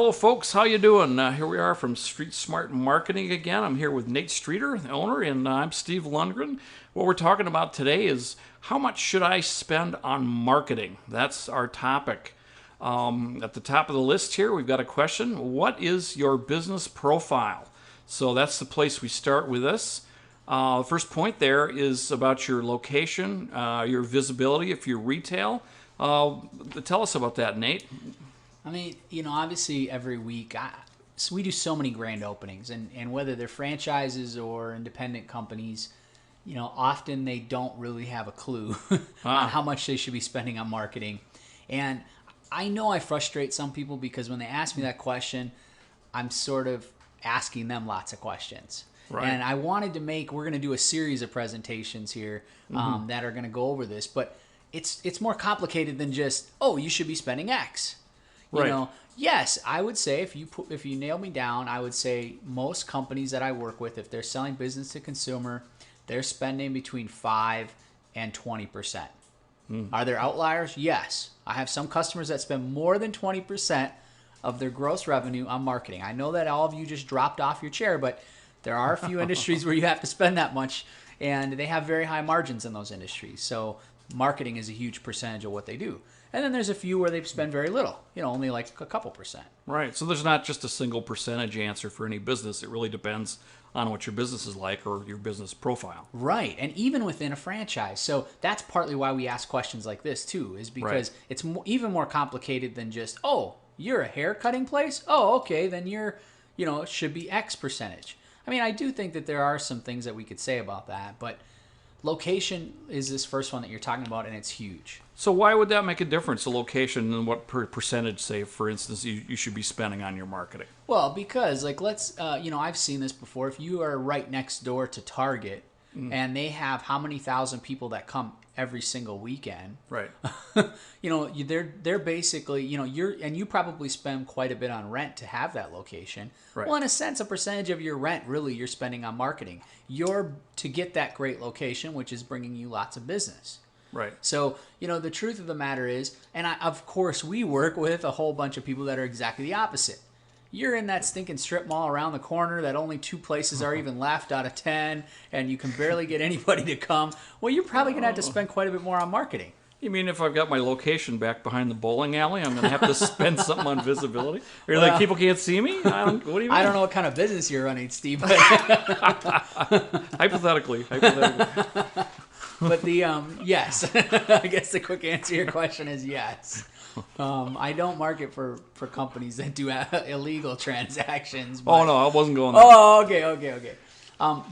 Hello, folks. How you doing? Here we are from Street Smart Marketing again. I'm here with Nate Streeter, the owner, and I'm Steve Lundgren. What we're talking about today is how much should I spend on marketing? That's our topic. At the top of the list here, we've got a question. What is your business profile? So that's the place we start with this. The first point there is about your location, your visibility if you're retail. Tell us about that, Nate. I mean, obviously every week, so we do so many grand openings, and whether they're franchises or independent companies, often they don't really have a clue on how much they should be spending on marketing. And I know I frustrate some people because when they ask me that question, I'm sort of asking them lots of questions. Right. And I wanted to we're going to do a series of presentations here that are going to go over this, but it's more complicated than just, you should be spending X. Right. Yes, I would say if you nail me down, I would say most companies that I work with, if they're selling business to consumer, they're spending between 5 and 20%. Are there outliers? Yes. I have some customers that spend more than 20% of their gross revenue on marketing. I know that all of you just dropped off your chair, but there are a few industries where you have to spend that much, and they have very high margins in those industries. So marketing is a huge percentage of what they do. And then there's a few where they spend very little, only like a couple percent. Right. So there's not just a single percentage answer for any business. It really depends on what your business is like or your business profile. Right. And even within a franchise. So that's partly why we ask questions like this too, is because it's even more complicated than just, you're a hair cutting place? Oh, okay. Then it should be X percentage. I mean, I do think that there are some things that we could say about that, but location is this first one that you're talking about, and it's huge. So why would that make a difference, the location, and what percentage, say, for instance, you should be spending on your marketing? Well, because, let's, I've seen this before. If you are right next door to Target, and they have how many thousand people that come every single weekend, right? They're basically, you probably spend quite a bit on rent to have that location. Right. Well, in a sense, a percentage of your rent, really, you're spending on marketing. You're to get that great location, which is bringing you lots of business. Right. So, the truth of the matter is, and of course, we work with a whole bunch of people that are exactly the opposite. You're in that stinking strip mall around the corner that only 2 places are even left out of 10, and you can barely get anybody to come. Well, you're probably going to have to spend quite a bit more on marketing. You mean if I've got my location back behind the bowling alley, I'm going to have to spend something on visibility? Or like people can't see me? What do you mean? I don't know what kind of business you're running, Steve. But Hypothetically. But yes, I guess the quick answer to your question is yes. I don't market for companies that do illegal transactions. But, no, I wasn't going there. Oh, okay.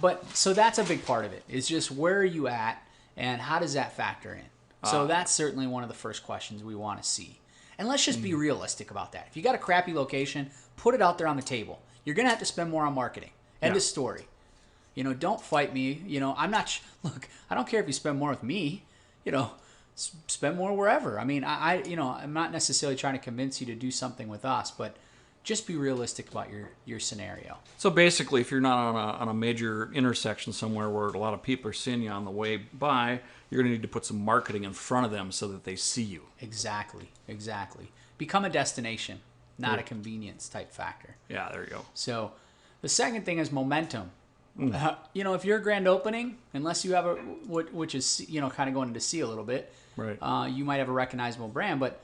But so that's a big part of it. Is just where are you at and how does that factor in? So that's certainly one of the first questions we want to see. And let's just be realistic about that. If you got a crappy location, put it out there on the table. You're going to have to spend more on marketing. End of story. Don't fight me. I'm not. Look, I don't care if you spend more with me. Spend more wherever. I mean, I'm not necessarily trying to convince you to do something with us, but just be realistic about your scenario. So basically, if you're not on a major intersection somewhere where a lot of people are seeing you on the way by, you're going to need to put some marketing in front of them so that they see you. Exactly. Become a destination, not a convenience type factor. Yeah, there you go. So the second thing is momentum. If you're a grand opening, unless you have which is, kind of going into C a little bit, right? You might have a recognizable brand, but,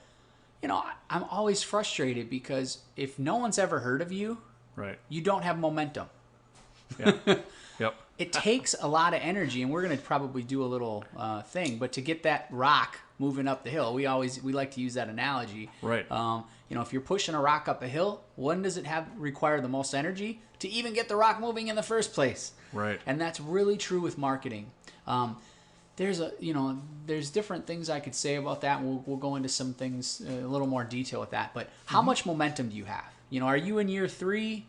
I'm always frustrated because if no one's ever heard of you, right, you don't have momentum. Yeah. Yep. It takes a lot of energy, and we're going to probably do a little thing, but to get that rock moving up the hill, we like to use that analogy. Right. If you're pushing a rock up a hill, when does it require the most energy to even get the rock moving in the first place? Right. And that's really true with marketing. There's different things I could say about that. And we'll go into some things a little more detail with that. But how much momentum do you have? Are you in year 3?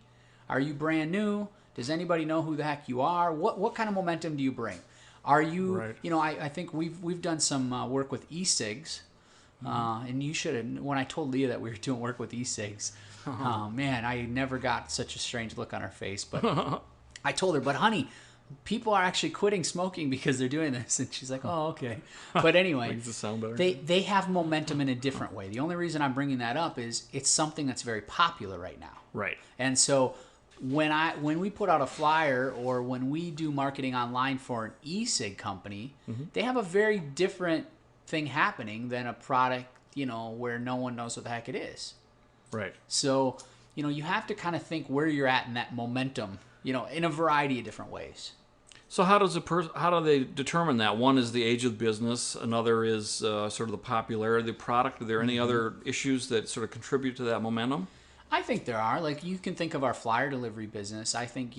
Are you brand new? Does anybody know who the heck you are? What kind of momentum do you bring? Are you, right. I think we've done some work with e-cigs. And you should have, when I told Leah that we were doing work with e-cigs, man, I never got such a strange look on her face. But I told her, but honey, people are actually quitting smoking because they're doing this. And she's like, oh, okay. But anyway, Makes it sound better. they have momentum in a different way. The only reason I'm bringing that up is it's something that's very popular right now. Right. And so when we put out a flyer or when we do marketing online for an e-cig company, they have a very different thing happening than a product, where no one knows what the heck it is. Right. So, you have to kind of think where you're at in that momentum, in a variety of different ways. So how do they determine that? One is the age of the business. Another is sort of the popularity of the product. Are there any other issues that sort of contribute to that momentum? I think there are. Like, you can think of our flyer delivery business. I think,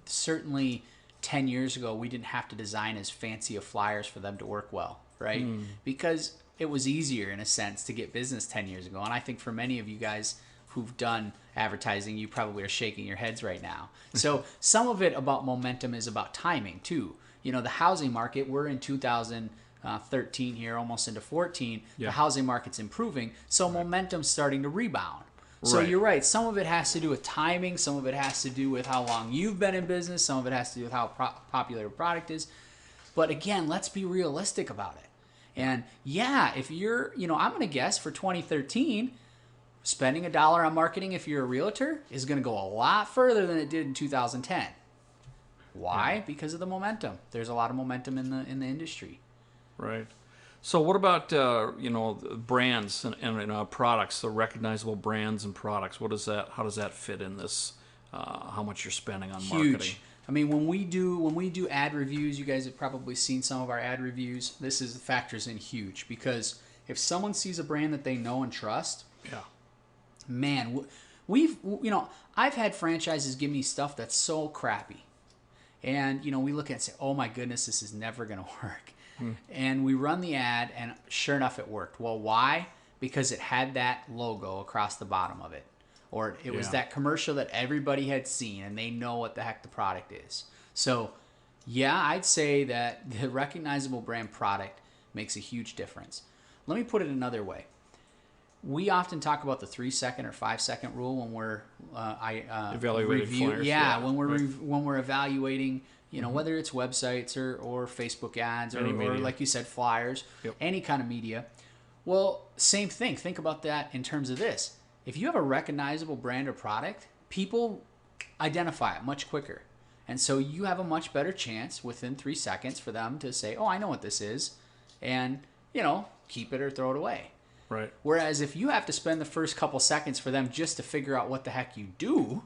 certainly 10 years ago, we didn't have to design as fancy of flyers for them to work well, right? Because it was easier, in a sense, to get business 10 years ago. And I think for many of you guys who've done advertising, you probably are shaking your heads right now. So some of it about momentum is about timing, too. The housing market, we're in 2013 here, almost into 14. Yeah. The housing market's improving, so momentum's starting to rebound. So Right. you're right. Some of it has to do with timing. Some of it has to do with how long you've been in business. Some of it has to do with how popular a product is. But again, let's be realistic about it. And yeah, if you're, I'm going to guess for 2013, spending $1 on marketing if you're a realtor is going to go a lot further than it did in 2010. Why? Because of the momentum. There's a lot of momentum in the industry. Right. So what about brands and products, the recognizable brands and products? How does that fit in this? How much you're spending on marketing? Huge. I mean, when we do ad reviews, you guys have probably seen some of our ad reviews. This factors in huge, because if someone sees a brand that they know and trust, Yeah. man, I've had franchises give me stuff that's so crappy, and we look at it and say, oh my goodness, this is never going to work. And we run the ad, and sure enough, it worked. Well, why? Because it had that logo across the bottom of it. Or it was that commercial that everybody had seen, and they know what the heck the product is. So, yeah, I'd say that the recognizable brand product makes a huge difference. Let me put it another way. We often talk about the 3-second or 5-second rule when we're Evaluating flyers. Yeah, when we're evaluating, whether it's websites or Facebook ads or like you said, flyers, any kind of media. Well, same thing. Think about that in terms of this. If you have a recognizable brand or product, people identify it much quicker. And so you have a much better chance within 3 seconds for them to say, oh, I know what this is, and, keep it or throw it away. Right. Whereas if you have to spend the first couple seconds for them just to figure out what the heck you do,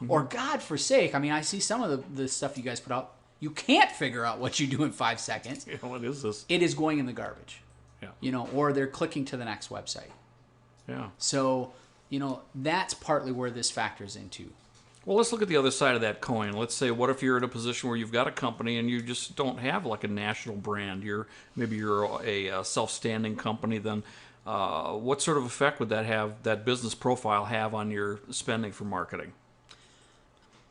or God forsake, I mean, I see some of the stuff you guys put out, you can't figure out what you do in 5 seconds. What is this? It is going in the garbage. Yeah. Or they're clicking to the next website. Yeah. So, that's partly where this factors into. Well, let's look at the other side of that coin. Let's say, what if you're in a position where you've got a company and you just don't have like a national brand? Maybe you're a self-standing company. Then, what sort of effect would that business profile have on your spending for marketing?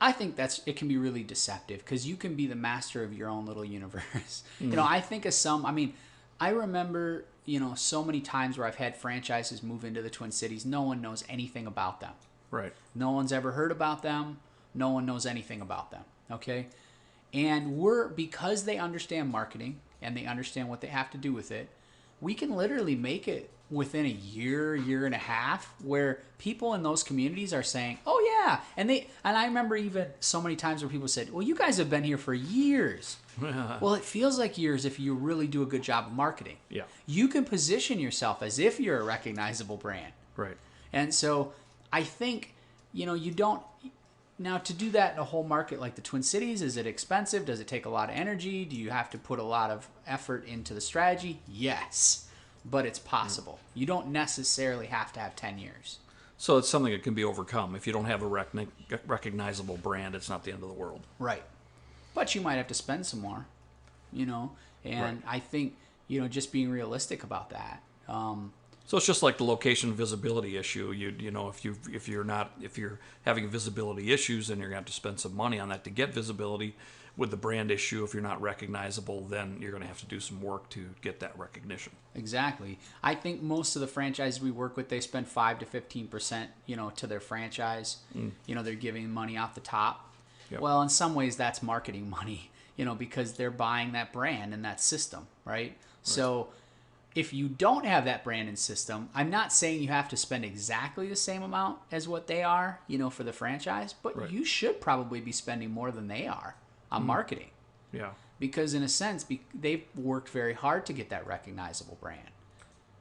I think it can be really deceptive, because you can be the master of your own little universe. I think I remember, so many times where I've had franchises move into the Twin Cities. No one knows anything about them. Right. No one's ever heard about them. No one knows anything about them. Okay? And because they understand marketing and they understand what they have to do with it, we can literally make it within a year and a half, where people in those communities are saying, oh yeah. And I remember even so many times where people said, well, you guys have been here for years. Well, it feels like years if you really do a good job of marketing. Yeah. You can position yourself as if you're a recognizable brand. Right. And so I think, you don't... Now, to do that in a whole market like the Twin Cities, is it expensive? Does it take a lot of energy? Do you have to put a lot of effort into the strategy? Yes, but it's possible. You don't necessarily have to have 10 years. So it's something that can be overcome. If you don't have a recognizable brand, it's not the end of the world. Right. But you might have to spend some more, and Right. I think, just being realistic about that. So it's just like the location visibility issue. If you're having visibility issues, then you're going to have to spend some money on that to get visibility. With the brand issue, if you're not recognizable, then you're going to have to do some work to get that recognition. Exactly. I think most of the franchises we work with, they spend 5 to 15%, to their franchise. They're giving money off the top. Yep. Well, in some ways, that's marketing money, because they're buying that brand and that system, right? So if you don't have that brand and system, I'm not saying you have to spend exactly the same amount as what they are, for the franchise, but Right. you should probably be spending more than they are on marketing. Yeah. Because in a sense, they've worked very hard to get that recognizable brand.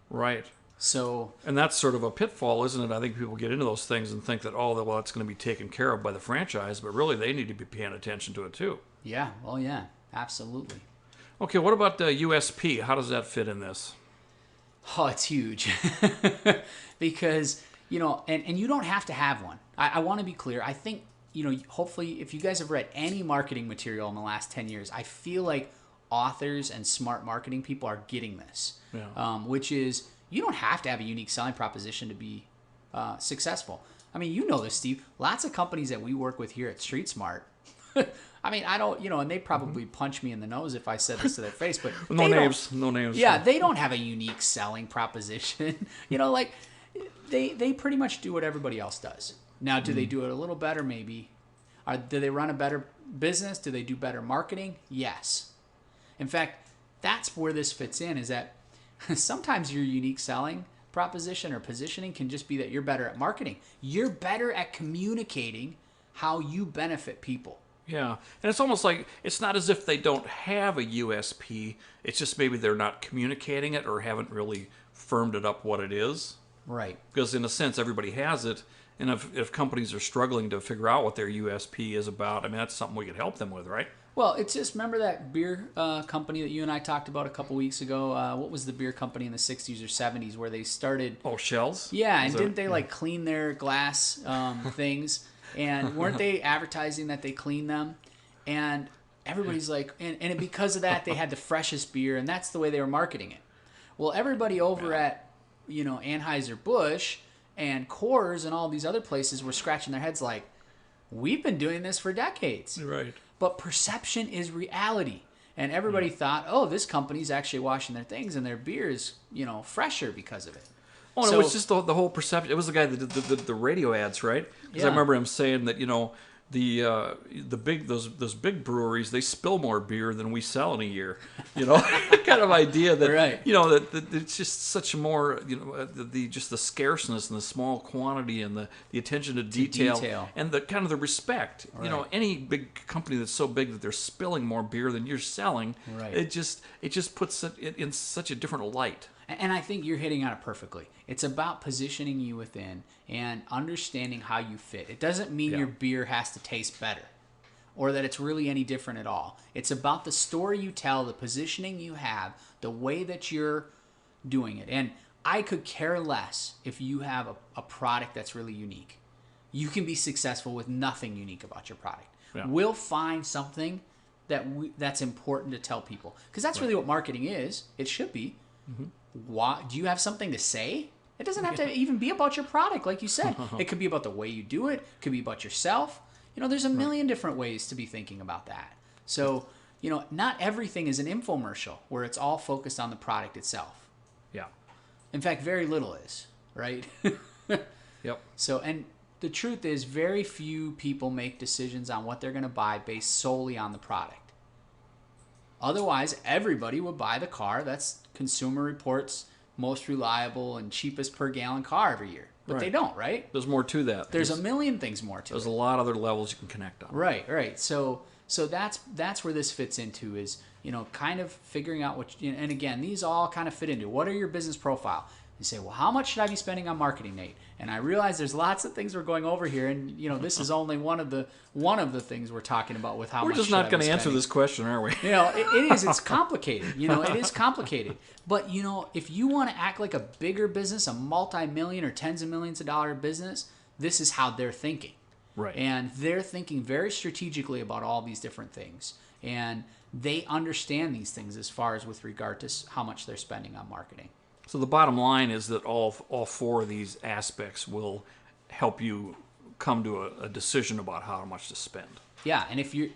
Right. So, And that's sort of a pitfall, isn't it? I think people get into those things and think that, oh, well, it's going to be taken care of by the franchise, but really they need to be paying attention to it too. yeah, well, yeah, absolutely. Okay, what about USP? How does that fit in this? Oh, it's huge. Because, and you don't have to have one. I want to be clear. I think, hopefully, if you guys have read any marketing material in the last 10 years, I feel like authors and smart marketing people are getting this, Yeah. which is you don't have to have a unique selling proposition to be successful. I mean, you know this, Steve. Lots of companies that we work with here at Street Smart. I mean, I don't, and they probably punch me in the nose if I said this to their face, but No they don't- names. No names. Yeah, they don't have a unique selling proposition. Like they pretty much do what everybody else does. Now, do they do it a little better? Maybe. Do they run a better business? Do they do better marketing? Yes. In fact, that's where this fits in, is that sometimes your unique selling proposition or positioning can just be that you're better at marketing. You're better at communicating how you benefit people. Yeah, and it's almost like it's not as if they don't have a USP. It's just maybe they're not communicating it or haven't really firmed it up what it is. Right. Because in a sense, everybody has it, and if companies are struggling to figure out what their USP is about, I mean, that's something we could help them with, right? Well, it's just, remember that beer company that you and I talked about a couple weeks ago? What was the beer company in the 60s or 70s where they started? Oh, Shells? Yeah, and Is that- didn't they like clean their glass things? And weren't they advertising that they clean them? And everybody's like, and because of that, they had the freshest beer, and that's the way they were marketing it. Well, everybody over at, Anheuser-Busch and Coors and all these other places were scratching their heads like, we've been doing this for decades. Right. But perception is reality. And everybody thought, oh, this company's actually washing their things, and their beer is, fresher because of it. Oh, and So- it was just the whole perception. It was the guy that did the radio ads, right? Because I Yeah. remember him saying that the big those big breweries, they spill more beer than we sell in a year. Kind of idea that Right. that it's just such more the just the scarceness and the small quantity and the attention to detail, and the kind of the respect. Right. Any big company that's so big that they're spilling more beer than you're selling, Right. it just puts it in such a different light. And I think you're hitting on it perfectly. It's about positioning you within and understanding how you fit. It doesn't mean Yeah. your beer has to taste better or that it's really any different at all. It's about the story you tell, the positioning you have, the way that you're doing it. And I could care less if you have a product that's really unique. You can be successful with nothing unique about your product. Yeah. We'll find something that's important to tell people. Because that's really what marketing is. It should be. Why, do you have something to say? It doesn't have to even be about your product, like you said. It could be about the way you do it. It could be about yourself. There's a million different ways to be thinking about that. So, not everything is an infomercial where it's all focused on the product itself. Yeah. In fact, very little is, right? Yep. So, and the truth is, very few people make decisions on what they're going to buy based solely on the product. Otherwise, everybody would buy the car that's Consumer Reports' most reliable and cheapest per gallon car every year. But they Right. don't, right? There's more to that. There's a million things more to There's it. a lot of other levels you can connect on. Right. So that's where this fits into is, kind of figuring out what, and again, these all kind of fit into what are your business profile? You say, well, how much should I be spending on marketing, Nate? And I realize there's lots of things we're going over here, and this is only one of the things we're talking about with how We're much. just should I not be going to answer spending. this question, are we? It is. It's complicated. It is complicated. But, if you want to act like a bigger business, a multi-million or tens of millions of dollar business, this is how they're thinking. Right. And they're thinking very strategically about all these different things. And they understand these things as far as with regard to how much they're spending on marketing. So the bottom line is that all four of these aspects will help you come to a decision about how much to spend. Yeah,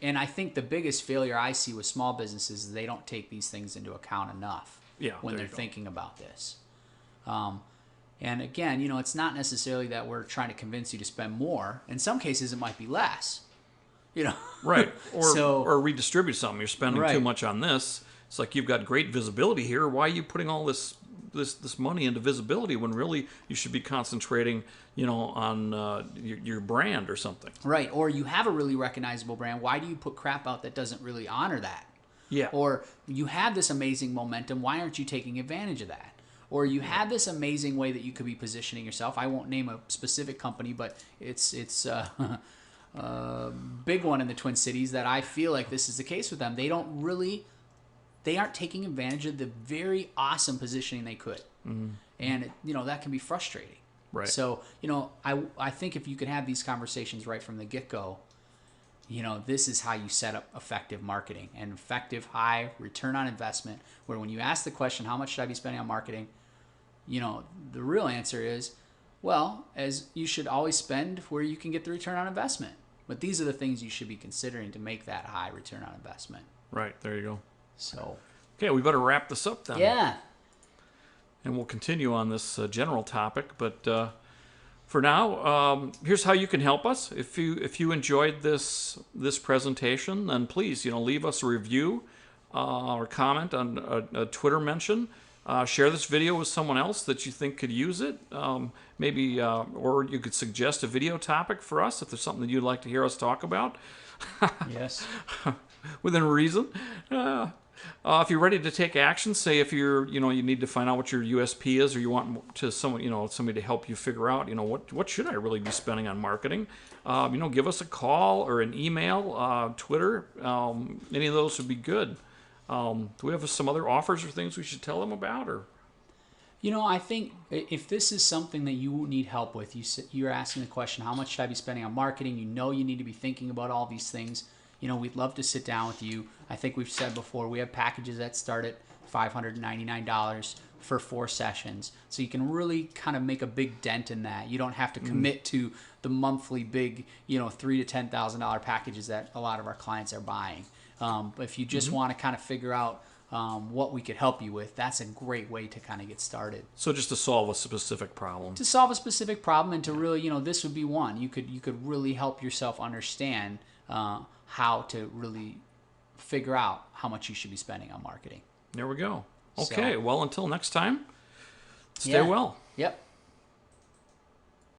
and I think the biggest failure I see with small businesses is they don't take these things into account enough when they're thinking about this. And again, it's not necessarily that we're trying to convince you to spend more. In some cases, it might be less. you know. Right. Or So- or redistribute something. You're spending too Right. much on this. It's like you've got great visibility here. Why are you putting all this money into visibility when really you should be concentrating, on your brand or something? Right. Or you have a really recognizable brand. Why do you put crap out that doesn't really honor that? Yeah. Or you have this amazing momentum. Why aren't you taking advantage of that? Or you have this amazing way that you could be positioning yourself. I won't name a specific company, but it's a big one in the Twin Cities that I feel like this is the case with them. They aren't taking advantage of the very awesome positioning they could. And that can be frustrating. Right. So, I think if you can have these conversations right from the get-go, this is how you set up effective marketing and effective high return on investment, where when you ask the question, how much should I be spending on marketing? The real answer is, well, as you should always spend where you can get the return on investment. But these are the things you should be considering to make that high return on investment. Right. There you go. So, Okay, we better wrap this up then. yeah. And we'll continue on this general topic. But for now, here's how you can help us. If you enjoyed this presentation, then please leave us a review or comment on a Twitter mention. Share this video with someone else that you think could use it. Maybe, or you could suggest a video topic for us if there's something that you'd like to hear us talk about. Yes. Within reason. If you're ready to take action, say if you need to find out what your USP is, or you want to somebody to help you figure out, what should I really be spending on marketing? Give us a call or an email, Twitter. Any of those would be good. Do we have some other offers or things we should tell them about, or? I think if this is something that you need help with, you're asking the question, how much should I be spending on marketing? You need to be thinking about all these things. We'd love to sit down with you. I think we've said before, we have packages that start at $599 for 4 sessions. So you can really kind of make a big dent in that. You don't have to commit to the monthly big, $3,000 to $10,000 packages that a lot of our clients are buying. But if you just want to kind of figure out what we could help you with, that's a great way to kind of get started. So just to solve a specific problem. To solve a specific problem, and to really, this would be one. You could really help yourself understand how to really figure out how much you should be spending on marketing. There we go. Okay, well, until next time, stay Yeah. well. Yep.